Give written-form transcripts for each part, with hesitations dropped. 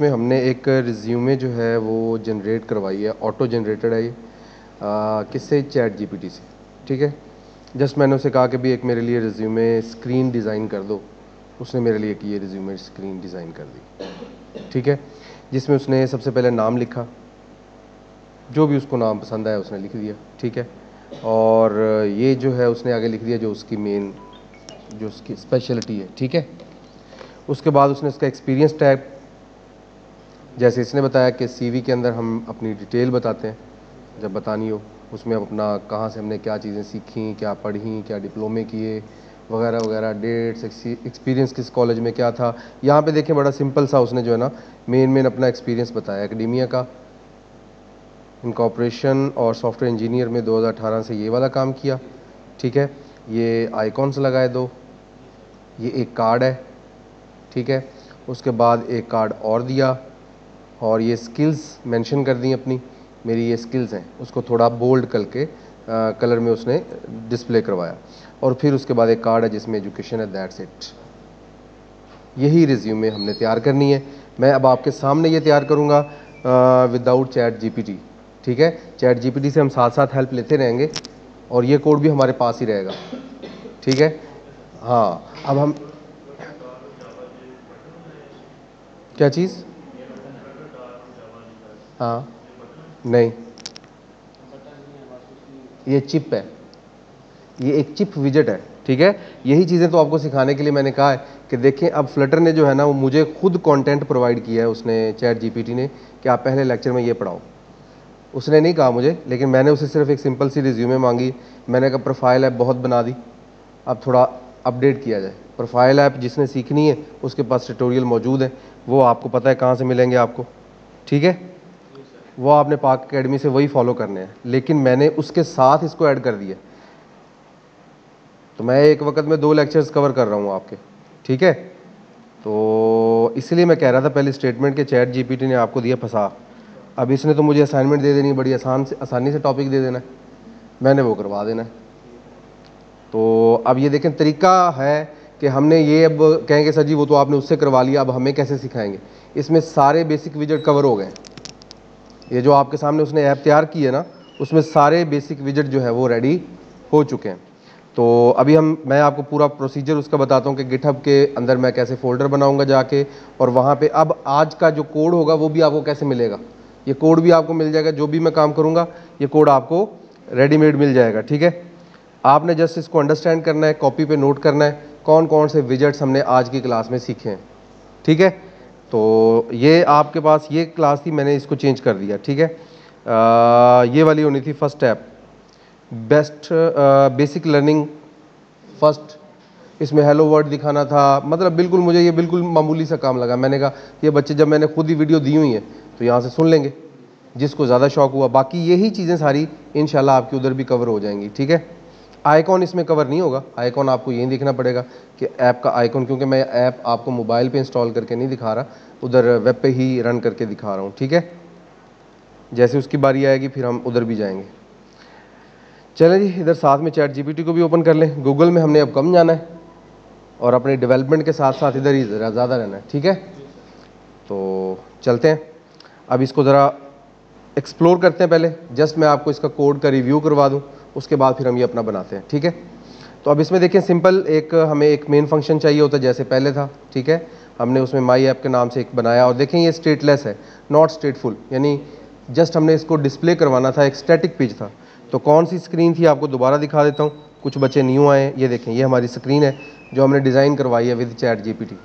इसमें हमने एक रिज्यूमे जो है वो जनरेट करवाई है, ऑटो जनरेटेड है ये किससे, चैट जीपीटी से। ठीक है, जस्ट मैंने उसे कहा कि भी एक मेरे लिए रिज्यूमे स्क्रीन डिज़ाइन कर दो, उसने मेरे लिए ये रिज्यूमे स्क्रीन डिज़ाइन कर दी। ठीक है, जिसमें उसने सबसे पहले नाम लिखा, जो भी उसको नाम पसंद आया उसने लिख दिया। ठीक है, और ये जो है उसने आगे लिख दिया जो उसकी मेन, जो उसकी स्पेशलिटी है। ठीक है, उसके बाद उसने उसका एक्सपीरियंस टैग, जैसे इसने बताया कि सीवी के अंदर हम अपनी डिटेल बताते हैं जब बतानी हो, उसमें अपना कहाँ से हमने क्या चीज़ें सीखी, क्या पढ़ी, क्या डिप्लोमे किए वगैरह वगैरह, डेट्स, एक्सपीरियंस किस कॉलेज में क्या था। यहाँ पे देखें बड़ा सिंपल सा उसने जो है ना मेन अपना एक्सपीरियंस बताया, एकेडेमिया का, इनकॉर्पोरेशन और सॉफ्टवेयर इंजीनियर में 2018 से ये वाला काम किया। ठीक है, ये आइकॉन्स लगाए दो, ये एक कार्ड है। ठीक है, उसके बाद एक कार्ड और दिया और ये स्किल्स मेंशन कर दी अपनी, मेरी ये स्किल्स हैं, उसको थोड़ा बोल्ड करके कलर में उसने डिस्प्ले करवाया। और फिर उसके बाद एक कार्ड है जिसमें एजुकेशन है, दैट्स इट। यही रिज्यूमे हमने तैयार करनी है। मैं अब आपके सामने ये तैयार करूँगा विदाउट चैट जीपीटी। ठीक है, चैट जीपीटी से हम साथ साथ हेल्प लेते रहेंगे और ये कोड भी हमारे पास ही रहेगा। ठीक है, हाँ, अब हम क्या चीज़, हाँ, नहीं, ये चिप है, ये एक चिप विजेट है। ठीक है, यही चीज़ें तो आपको सिखाने के लिए मैंने कहा है कि देखें अब फ्लटर ने जो है ना वो मुझे खुद कंटेंट प्रोवाइड किया है, उसने चैट जीपीटी ने, कि आप पहले लेक्चर में ये पढ़ाओ। उसने नहीं कहा मुझे, लेकिन मैंने उसे सिर्फ एक सिंपल सी रिज्यूमे मांगी। मैंने कहा प्रोफाइल ऐप बहुत बना दी, अब थोड़ा अपडेट किया जाए। प्रोफाइल ऐप जिसने सीखनी है उसके पास ट्यूटोरियल मौजूद है, वो आपको पता है कहाँ से मिलेंगे आपको। ठीक है, वो आपने पाक अकेडमी से वही फॉलो करने हैं, लेकिन मैंने उसके साथ इसको ऐड कर दिया, तो मैं एक वक्त में 2 लेक्चर्स कवर कर रहा हूँ आपके। ठीक है, तो इसलिए मैं कह रहा था पहले स्टेटमेंट के चैट जीपीटी ने आपको दिया फंसा, अब इसने तो मुझे असाइनमेंट दे देनी, बड़ी आसानी से टॉपिक दे देना है, मैंने वो करवा देना है। तो अब ये देखें तरीका है कि हमने ये, अब कहेंगे सर जी वो तो आपने उससे करवा लिया, अब हमें कैसे सिखाएंगे। इसमें सारे बेसिक विजेट कवर हो गए, ये जो आपके सामने उसने ऐप तैयार की है ना, उसमें सारे बेसिक विजेट जो है वो रेडी हो चुके हैं। तो अभी मैं आपको पूरा प्रोसीजर उसका बताता हूँ कि गिटहब के अंदर मैं कैसे फोल्डर बनाऊंगा जाके, और वहाँ पे अब आज का जो कोड होगा वो भी आपको कैसे मिलेगा, ये कोड भी आपको मिल जाएगा। जो भी मैं काम करूँगा ये कोड आपको रेडीमेड मिल जाएगा। ठीक है, आपने जस्ट इसको अंडरस्टैंड करना है, कॉपी पे नोट करना है कौन कौन से विजेट्स हमने आज की क्लास में सीखे हैं। ठीक है, तो ये आपके पास ये क्लास थी, मैंने इसको चेंज कर दिया। ठीक है, ये वाली होनी थी first app, best basic learning first, इसमें हेलो वर्ड दिखाना था, मतलब बिल्कुल मुझे ये बिल्कुल मामूली सा काम लगा। मैंने कहा ये बच्चे, जब मैंने खुद ही वीडियो दी हुई है तो यहाँ से सुन लेंगे जिसको ज़्यादा शौक हुआ, बाकी यही चीज़ें सारी इंशाल्लाह आपकी उधर भी कवर हो जाएंगी। ठीक है, आइकॉन इसमें कवर नहीं होगा, आइकॉन आपको यही देखना पड़ेगा कि ऐप का आइकॉन, क्योंकि मैं ऐप आपको मोबाइल पे इंस्टॉल करके नहीं दिखा रहा, उधर वेब पे ही रन करके दिखा रहा हूँ। ठीक है, जैसे उसकी बारी आएगी फिर हम उधर भी जाएंगे। चलें जी, इधर साथ में चैट जीपीटी को भी ओपन कर लें। गूगल में हमने अब कम जाना है और अपने डेवलपमेंट के साथ साथ इधर ही ज़्यादा रहना है। ठीक है, तो चलते हैं, अब इसको ज़रा एक्सप्लोर करते हैं। पहले जस्ट मैं आपको इसका कोड का रिव्यू करवा दूं, उसके बाद फिर हम ये अपना बनाते हैं। ठीक है, तो अब इसमें देखिए सिंपल एक हमें एक मेन फंक्शन चाहिए होता है जैसे पहले था। ठीक है, हमने उसमें माई ऐप के नाम से एक बनाया, और देखें ये स्टेटलेस है, नॉट स्टेटफुल, यानी जस्ट हमने इसको डिस्प्ले करवाना था, एक स्टैटिक पेज था। तो कौन सी स्क्रीन थी आपको दोबारा दिखा देता हूँ, कुछ बच्चे न्यू आए हैं। ये देखें, ये हमारी स्क्रीन है जो हमने डिज़ाइन करवाई है विद चैट जीपीटी।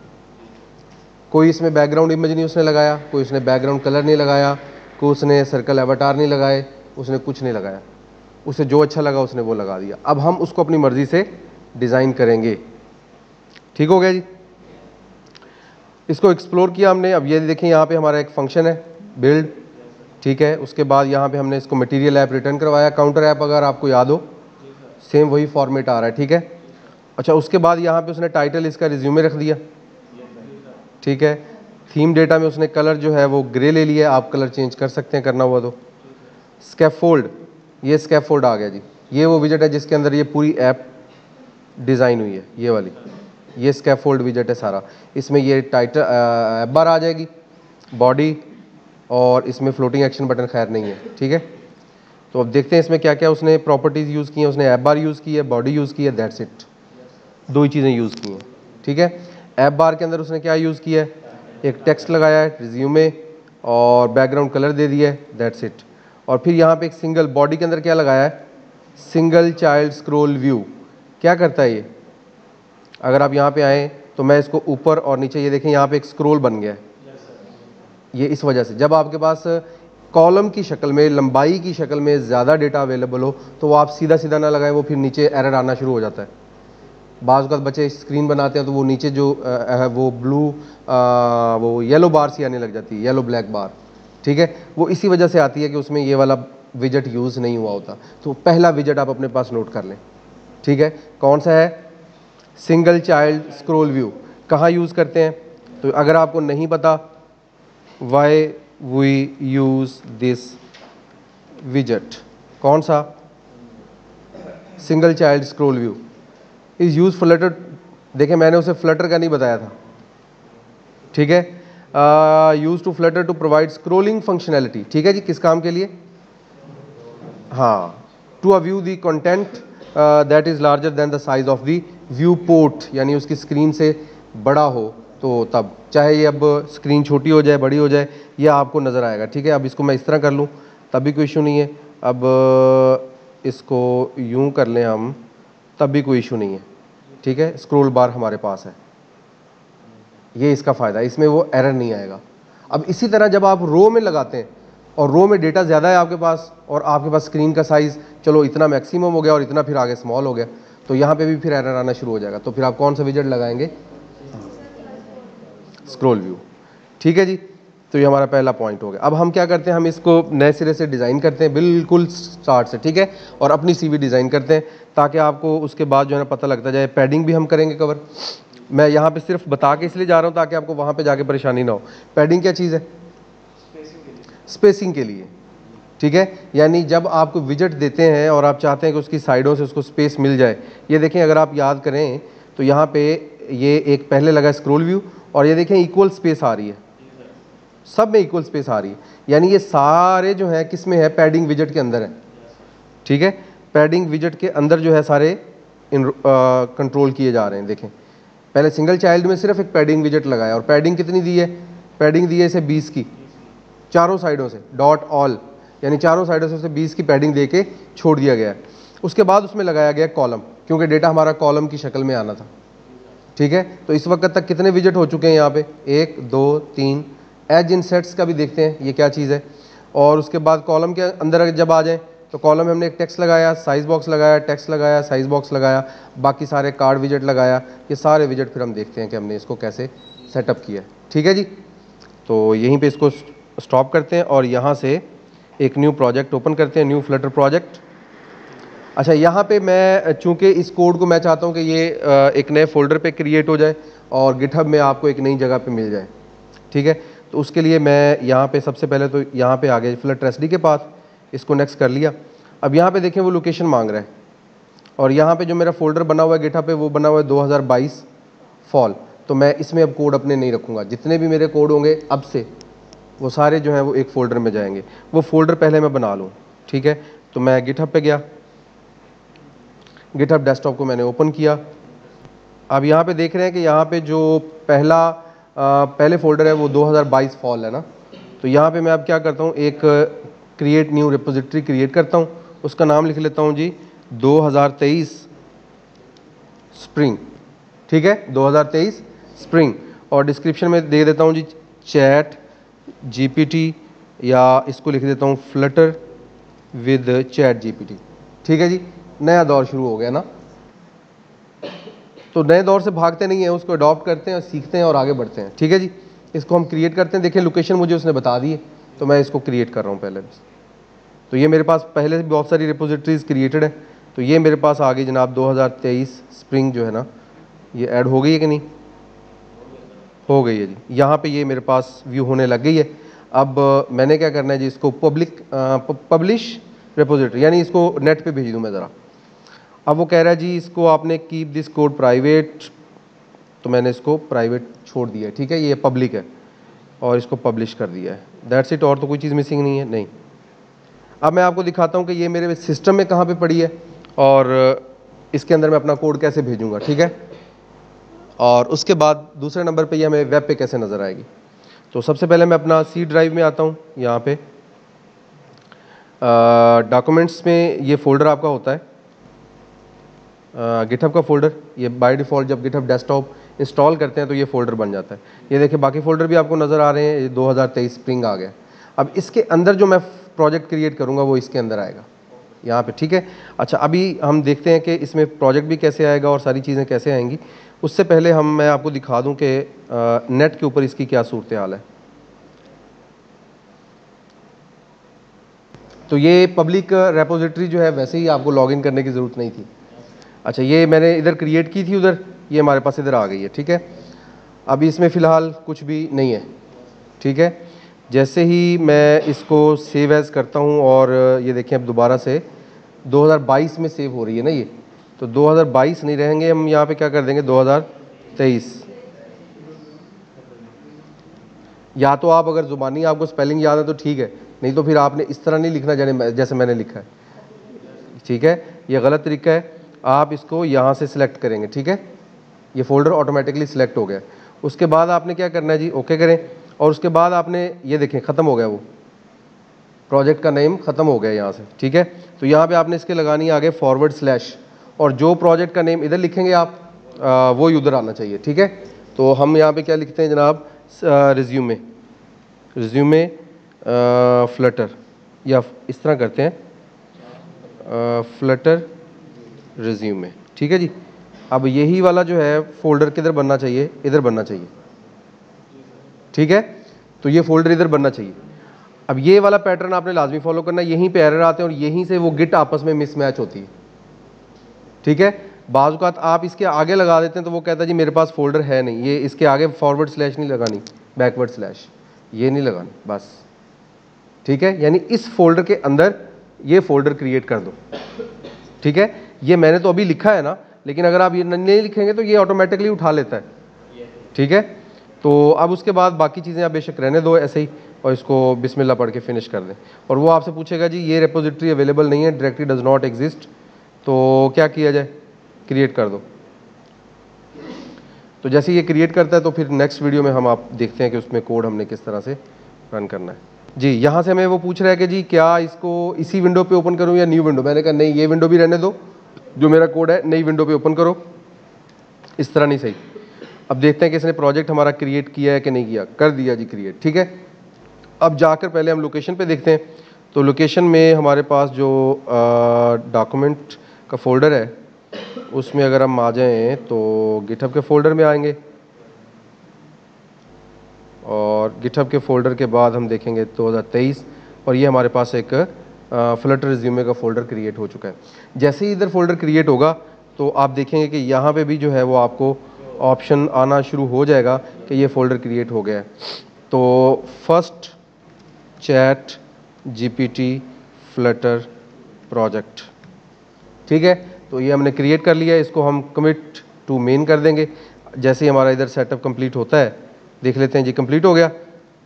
कोई इसमें बैकग्राउंड इमेज नहीं उसने लगाया, कोई उसने बैकग्राउंड कलर नहीं लगाया, कोई उसने सर्कल एवटार नहीं लगाए, उसने कुछ नहीं लगाया, उसे जो अच्छा लगा उसने वो लगा दिया। अब हम उसको अपनी मर्जी से डिज़ाइन करेंगे। ठीक हो गया जी, इसको एक्सप्लोर किया हमने। अब ये देखें यहाँ पे हमारा एक फंक्शन है बिल्ड। ठीक है, उसके बाद यहाँ पे हमने इसको मटेरियल ऐप रिटर्न करवाया, काउंटर ऐप अगर आपको याद हो सेम वही फॉर्मेट आ रहा है। ठीक है, अच्छा उसके बाद यहाँ पे उसने टाइटल इसका रिज्यूमे रख दिया। ठीक है, थीम डेटा में उसने कलर जो है वो ग्रे ले लिया, आप कलर चेंज कर सकते हैं करना हुआ तो। स्कैफोल्ड, ये स्कैफोल्ड आ गया जी, ये वो विजेट है जिसके अंदर ये पूरी ऐप डिज़ाइन हुई है, ये वाली, ये स्कैफोल्ड विजेट है सारा। इसमें ये टाइटल ऐप बार आ जाएगी, बॉडी, और इसमें फ्लोटिंग एक्शन बटन खैर नहीं है, ठीक है। तो अब देखते हैं इसमें क्या क्या उसने प्रॉपर्टीज़ यूज़ की हैं। उसने ऐप बार यूज़ की है, बॉडी यूज़ की है, दैट्स इट, दो ही चीज़ें यूज़ की हैं, ठीक है। ऐप बार के अंदर उसने क्या यूज़ किया है, एक टेक्स्ट लगाया है रिज्यूमे, और बैकग्राउंड कलर दे दिया है, दैट्स इट। और फिर यहाँ पे एक सिंगल, बॉडी के अंदर क्या लगाया है, सिंगल चाइल्ड स्क्रॉल व्यू। क्या करता है ये, अगर आप यहाँ पे आए तो मैं इसको ऊपर और नीचे, ये देखें यहाँ पे एक स्क्रॉल बन गया है, ये इस वजह से जब आपके पास कॉलम की शक्ल में, लंबाई की शक्ल में ज़्यादा डेटा अवेलेबल हो तो वो आप सीधा सीधा ना लगाएं, वो फिर नीचे एरर आना शुरू हो जाता है। बाज़ वक़्त बच्चे स्क्रीन बनाते हैं तो वो नीचे जो वो ब्लू वो येलो बार सी आने लग जाती है, येलो ब्लैक बार, ठीक है। वो इसी वजह से आती है कि उसमें ये वाला विजेट यूज़ नहीं हुआ होता। तो पहला विजेट आप अपने पास नोट कर लें, ठीक है। कौन सा है, सिंगल चाइल्ड स्क्रॉल व्यू। कहाँ यूज़ करते हैं, तो अगर आपको नहीं पता, वाई वी यूज़ दिस विजेट, कौन सा, single child scroll view is use Flutter. देखें मैंने उसे फ्लटर का नहीं बताया था, ठीक है। Use to Flutter to provide scrolling functionality, ठीक है जी, किस काम के लिए, हाँ, to a view the content that is larger than the size of the viewport, यानी उसकी स्क्रीन से बड़ा हो, तो तब चाहे ये अब स्क्रीन छोटी हो जाए बड़ी हो जाए यह आपको नज़र आएगा, ठीक है। अब इसको मैं इस तरह कर लूँ तब भी कोई इशू नहीं है, अब इसको यूं कर लें हम तब भी कोई इशू नहीं है, ठीक है। स्क्रॉल बार हमारे पास है, ये इसका फ़ायदा है, इसमें वो एरर नहीं आएगा। अब इसी तरह जब आप रो में लगाते हैं और रो में डेटा ज़्यादा है आपके पास, और आपके पास स्क्रीन का साइज़ चलो इतना मैक्सिमम हो गया और इतना फिर आगे स्मॉल हो गया, तो यहाँ पे भी फिर एरर आना शुरू हो जाएगा। तो फिर आप कौन सा विजेट लगाएंगे, स्क्रॉल व्यू, ठीक है जी। तो ये हमारा पहला पॉइंट हो गया। अब हम क्या करते हैं, हम इसको नए सिरे से डिज़ाइन करते हैं, बिल्कुल स्टार्ट से, ठीक है, और अपनी सीवी डिज़ाइन करते हैं ताकि आपको उसके बाद जो है ना पता लगता जाए। पैडिंग भी हम करेंगे कवर, मैं यहाँ पे सिर्फ बता के इसलिए जा रहा हूँ ताकि आपको वहाँ पे जाके परेशानी ना हो। पैडिंग क्या चीज़ है, स्पेसिंग के लिए, ठीक है। यानी जब आपको विजेट देते हैं और आप चाहते हैं कि उसकी साइडों से उसको स्पेस मिल जाए, ये देखें अगर आप याद करें तो यहाँ पे ये एक पहले लगा स्क्रॉल व्यू, और ये देखें इक्वल स्पेस आ रही है, सब में इक्वल स्पेस आ रही है, यानी ये सारे जो है किस में है, पैडिंग विजेट के अंदर है, ठीक है। पैडिंग विजेट के अंदर जो है सारे कंट्रोल किए जा रहे हैं। देखें पहले सिंगल चाइल्ड में सिर्फ एक पैडिंग विजेट लगाया, और पैडिंग कितनी दी है, पैडिंग दी है इसे 20 की, चारों साइडों से डॉट ऑल, यानी चारों साइडों से उसे 20 की पैडिंग दे के छोड़ दिया गया है। उसके बाद उसमें लगाया गया कॉलम, क्योंकि डेटा हमारा कॉलम की शक्ल में आना था, ठीक है। तो इस वक्त तक कितने विजेट हो चुके हैं यहाँ पे, 1 2 3। एज इंसेट्स का भी देखते हैं ये क्या चीज़ है, और उसके बाद कॉलम के अंदर जब आ जाए तो कॉलम में हमने एक टेक्स्ट लगाया, साइज बॉक्स लगाया, टेक्स्ट लगाया, साइज बॉक्स लगाया, बाकी सारे कार्ड विजेट लगाया। ये सारे विजेट फिर हम देखते हैं कि हमने इसको कैसे सेटअप किया, ठीक है जी। तो यहीं पे इसको स्टॉप करते हैं और यहाँ से एक न्यू प्रोजेक्ट ओपन करते हैं, न्यू फ्लटर प्रोजेक्ट। अच्छा, यहाँ पे मैं चूँकि इस कोड को मैं चाहता हूँ कि ये एक नए फोल्डर पे क्रिएट हो जाए और गिटहब में आपको एक नई जगह पे मिल जाए, ठीक है। तो उसके लिए मैं यहाँ पे सबसे पहले तो यहाँ पे आ गए फ्लटर एसडी के पास, इसको नेक्स्ट कर लिया। अब यहाँ पे देखें वो लोकेशन मांग रहा है, और यहाँ पे जो मेरा फोल्डर बना हुआ है गिटहब पे वो बना हुआ है 2022 फॉल। तो मैं इसमें अब कोड अपने नहीं रखूँगा, जितने भी मेरे कोड होंगे अब से वो सारे जो हैं वो एक फ़ोल्डर में जाएंगे। वो फ़ोल्डर पहले मैं बना लूँ, ठीक है। तो मैं गिटहब पे गया, गिटहब डेस्कटॉप को मैंने ओपन किया। अब यहाँ पे देख रहे हैं कि यहाँ पे जो पहले फ़ोल्डर है वो 2022 फॉल है ना। तो यहाँ पे मैं अब क्या करता हूँ, एक क्रिएट न्यू रिपोजिटरी क्रिएट करता हूँ, उसका नाम लिख लेता हूँ जी 2023 स्प्रिंग, ठीक है, 2023 स्प्रिंग। और डिस्क्रिप्शन में दे देता हूँ जी चैट जीपीटी, या इसको लिख देता हूँ फ्लटर विद चैट जीपीटी, ठीक है जी। नया दौर शुरू हो गया ना, तो नए दौर से भागते नहीं हैं, उसको अडॉप्ट करते हैं, सीखते हैं और आगे बढ़ते हैं, ठीक है जी। इसको हम क्रिएट करते हैं। देखिए लोकेशन मुझे उसने बता दी है, तो मैं इसको क्रिएट कर रहा हूँ पहले। तो ये मेरे पास पहले से बहुत सारी रिपोजिटरीज क्रिएटेड है, तो ये मेरे पास आ गई जनाब 2023 स्प्रिंग जो है ना, ये ऐड हो गई है कि नहीं, हो गई है जी। यहाँ पे ये मेरे पास व्यू होने लग गई है। अब मैंने क्या करना है जी, इसको पब्लिश रिपोजिटरी, यानी इसको नेट पे भेज दूँ मैं ज़रा। अब वो कह रहा है जी इसको आपने कीप दिस कोड प्राइवेट, तो मैंने इसको प्राइवेट छोड़ दिया है, ठीक है, ये पब्लिक है। और इसको पब्लिश कर दिया है, दैट्स इट। और तो कोई चीज़ मिसिंग नहीं है, नहीं। अब मैं आपको दिखाता हूँ कि ये मेरे सिस्टम में कहाँ पे पड़ी है और इसके अंदर मैं अपना कोड कैसे भेजूँगा, ठीक है। और उसके बाद दूसरे नंबर पे ये हमें वेब पे कैसे नज़र आएगी। तो सबसे पहले मैं अपना सी ड्राइव में आता हूँ, यहाँ पे डॉक्यूमेंट्स में ये फोल्डर आपका होता है गिटहब का फोल्डर। ये बाय डिफ़ॉल्ट जब गिटहब डेस्कटॉप इंस्टॉल करते हैं तो ये फोल्डर बन जाता है। ये देखिए बाकी फोल्डर भी आपको नज़र आ रहे हैं, ये 2023 स्प्रिंग आ गया। अब इसके अंदर जो मैं प्रोजेक्ट क्रिएट करूँगा वो इसके अंदर आएगा यहाँ पे, ठीक है। अच्छा, अभी हम देखते हैं कि इसमें प्रोजेक्ट भी कैसे आएगा और सारी चीज़ें कैसे आएंगी। उससे पहले मैं आपको दिखा दूँ कि नेट के ऊपर इसकी क्या सूरत हाल है। तो ये पब्लिक रेपोजिटरी जो है वैसे ही आपको लॉगिन करने की ज़रूरत नहीं थी। अच्छा, ये मैंने इधर क्रिएट की थी उधर, ये हमारे पास इधर आ गई है, ठीक है। अभी इसमें फ़िलहाल कुछ भी नहीं है, ठीक है। जैसे ही मैं इसको सेव एज़ करता हूँ और ये देखें अब दोबारा से 2022 में सेव हो रही है ना ये, तो 2022 नहीं रहेंगे, हम यहाँ पे क्या कर देंगे 2023। या तो आप अगर ज़ुबानी आपको स्पेलिंग याद है तो ठीक है, नहीं तो फिर आपने इस तरह नहीं लिखना जैसे मैंने लिखा है, ठीक है। ये गलत तरीका है। आप इसको यहाँ से सिलेक्ट करेंगे, ठीक है। ये फोल्डर ऑटोमेटिकली सिलेक्ट हो गया। उसके बाद आपने क्या करना है जी, ओके करें। और उसके बाद आपने ये देखें ख़त्म हो गया, वो प्रोजेक्ट का नेम ख़त्म हो गया यहाँ से, ठीक है। तो यहाँ पे आपने इसके लगानी है आगे /, और जो प्रोजेक्ट का नेम इधर लिखेंगे आप वो उधर आना चाहिए, ठीक है। तो हम यहाँ पे क्या लिखते हैं जनाब, रिज्यूमे फ्लटर, या इस तरह करते हैं फ्लटर रिज्यूमे, ठीक है जी। अब यही वाला जो है फोल्डर किधर बनना चाहिए, इधर बनना चाहिए, ठीक है। तो ये फोल्डर इधर बनना चाहिए। अब ये वाला पैटर्न आपने लाजमी फॉलो करना है। यहीं पे एरर आते हैं और यहीं से वो गिट आपस में मिसमैच होती है, ठीक है। बाज़ औक़ात आप इसके आगे लगा देते हैं तो वो कहता है जी मेरे पास फोल्डर है नहीं, ये इसके आगे // नहीं लगानी, बैकवर्ड / ये नहीं लगानी, बस, ठीक है। यानी इस फोल्डर के अंदर ये फोल्डर क्रिएट कर दो, ठीक है। ये मैंने तो अभी लिखा है ना, लेकिन अगर आप ये नहीं लिखेंगे तो ये ऑटोमेटिकली उठा लेता है, ठीक है। तो अब उसके बाद बाकी चीज़ें आप बेशक रहने दो ऐसे ही, और इसको बिस्मिल्लाह पढ़ के फिनिश कर दें। और वो आपसे पूछेगा जी ये रेपोजिटरी अवेलेबल नहीं है, डायरेक्टरी डज नॉट एग्जिस्ट, तो क्या किया जाए, क्रिएट कर दो। तो जैसे ये क्रिएट करता है तो फिर नेक्स्ट वीडियो में हम आप देखते हैं कि उसमें कोड हमने किस तरह से रन करना है जी। यहाँ से हमें वो पूछ रहा है कि जी क्या इसको इसी विंडो पे ओपन करूँ या न्यू विंडो। मैंने कहा नहीं, ये विंडो भी रहने दो, जो मेरा कोड है नई विंडो पे ओपन करो, इस तरह नहीं सही। अब देखते हैं कि इसने प्रोजेक्ट हमारा क्रिएट किया है कि नहीं किया। कर दिया जी क्रिएट, ठीक है। अब जाकर पहले हम लोकेशन पे देखते हैं। तो लोकेशन में हमारे पास जो डॉक्यूमेंट का फोल्डर है उसमें अगर हम आ जाएं तो गिटहब के फोल्डर में आएंगे, और गिटहब के फोल्डर के बाद हम देखेंगे 2023, और ये हमारे पास एक फ्लटर रिज्यूमे का फोल्डर क्रिएट हो चुका है। जैसे ही इधर फोल्डर क्रिएट होगा तो आप देखेंगे कि यहाँ पे भी जो है वो आपको ऑप्शन आना शुरू हो जाएगा कि ये फोल्डर क्रिएट हो गया है। तो first chat GPT Flutter project, ठीक है। तो ये हमने क्रिएट कर लिया है, इसको हम कमिट टू मेन कर देंगे। जैसे ही हमारा इधर सेटअप कंप्लीट होता है, देख लेते हैं जी कंप्लीट हो गया।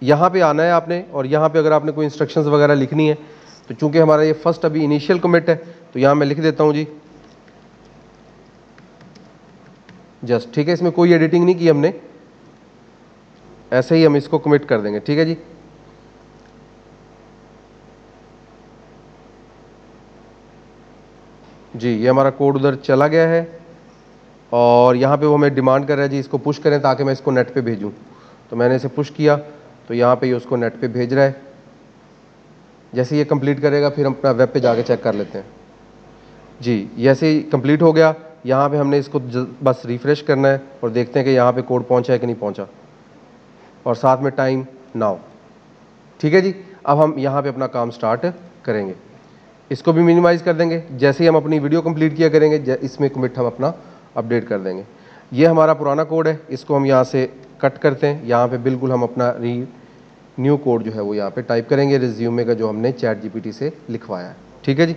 यहाँ पे आना है आपने, और यहाँ पे अगर आपने कोई इंस्ट्रक्शंस वगैरह लिखनी है तो चूंकि हमारा ये फर्स्ट अभी इनिशियल कमिट है तो यहाँ मैं लिख देता हूँ जी जस्ट, ठीक है। इसमें कोई एडिटिंग नहीं की हमने, ऐसे ही हम इसको कमिट कर देंगे, ठीक है जी। जी ये हमारा कोड उधर चला गया है, और यहाँ पे वो हमें डिमांड कर रहा है जी इसको पुश करें ताकि मैं इसको नेट पे भेजूँ। तो मैंने इसे पुश किया तो यहाँ पे ये उसको नेट पे भेज रहा है। जैसे ये कंप्लीट करेगा फिर हम अपना वेब पे जाके चेक कर लेते हैं जी। जैसे ही कंप्लीट हो गया, यहाँ पे हमने इसको बस रिफ्रेश करना है और देखते हैं कि यहाँ पे कोड पहुँचा है कि नहीं पहुँचा, और साथ में टाइम नाउ, ठीक है जी। अब हम यहाँ पे अपना काम स्टार्ट करेंगे। इसको भी मिनिमाइज़ कर देंगे। जैसे ही हम अपनी वीडियो कंप्लीट किया करेंगे इसमें कमिट हम अपना अपडेट कर देंगे। ये हमारा पुराना कोड है, इसको हम यहाँ से कट करते हैं। यहाँ पे बिल्कुल हम अपना न्यू कोड जो है वो यहाँ पे टाइप करेंगे, रिज्यूमे का जो हमने चैट GPT से लिखवाया है, ठीक है जी।